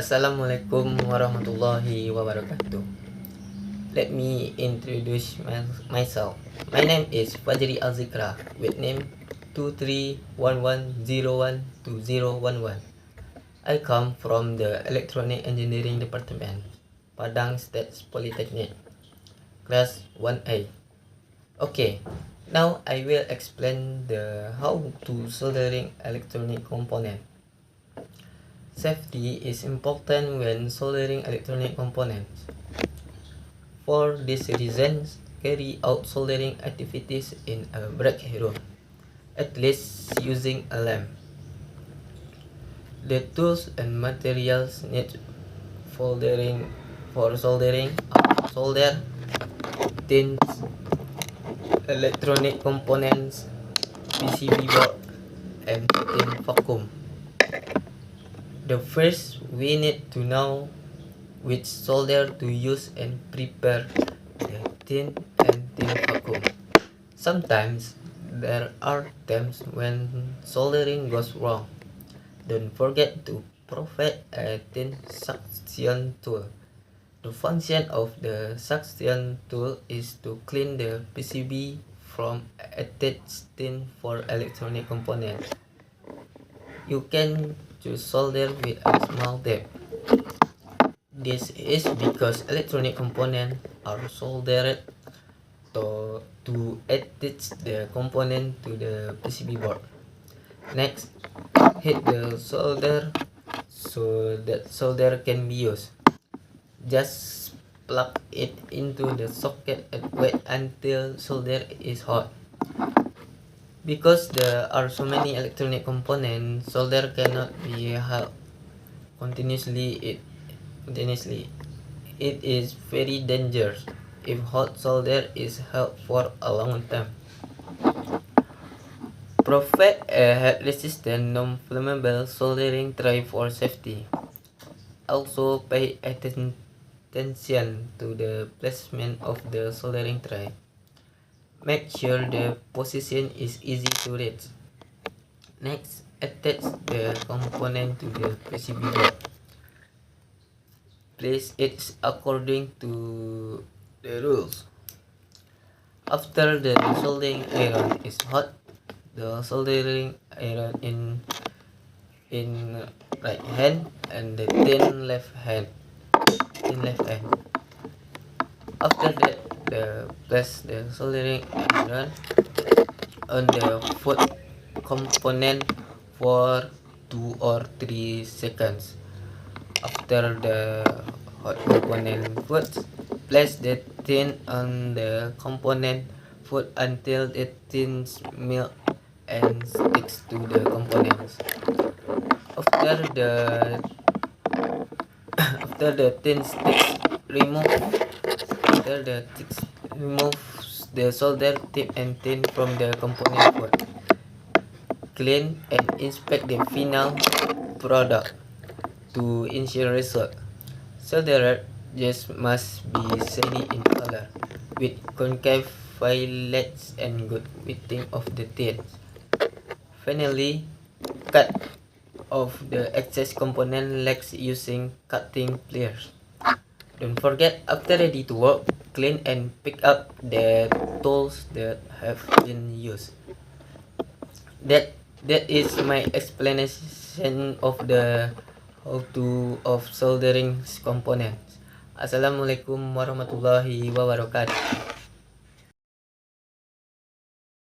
Assalamualaikum warahmatullahi wabarakatuh. Let me introduce myself. My name is Fajri Alzikra with name 2311012011. I come from the Electronic Engineering Department, Padang State Polytechnic, Class 1A. Okay, now I will explain the how to soldering electronic component. Safety is important when soldering electronic components. For this reason, carry out soldering activities in a break room, at least using a lamp. The tools and materials needed for soldering are solder, tins, electronic components, PCB board, and tin vacuum. The first, we need to know which solder to use and prepare the tin and tin vacuum. Sometimes there are times when soldering goes wrong. Don't forget to provide a tin suction tool. The function of the suction tool is to clean the PCB from attached tin for electronic components. You can choose solder with a small depth. This is because electronic components are soldered to attach the component to the PCB board. Next, hit the solder so that solder can be used. Just plug it into the socket and wait until solder is hot. Because there are so many electronic components, solder cannot be held continuously. It is very dangerous if hot solder is held for a long time. Provide a heat-resistant, non-flammable soldering tray for safety. Also pay attention to the placement of the soldering tray. Make sure the position is easy to reach. Next, attach the component to the PCB board. Place it according to the rules. After the soldering iron is hot, the soldering iron in right hand and the tin left hand. After that, place the soldering iron on the foot component for 2 or 3 seconds. After the hot component foot, place the tin on the component foot until the tin melts and sticks to the components. After the tin sticks, remove the solder tip and tin from the component foot. Clean and inspect the final product to ensure result. Solder just must be shady in color, with concave fillets and good wetting of the tin. Finally, cut off the excess component legs using cutting pliers. Don't forget, after ready to work, clean and pick up the tools that have been used. That is my explanation of the how to of soldering components. Assalamualaikum warahmatullahi wabarakatuh.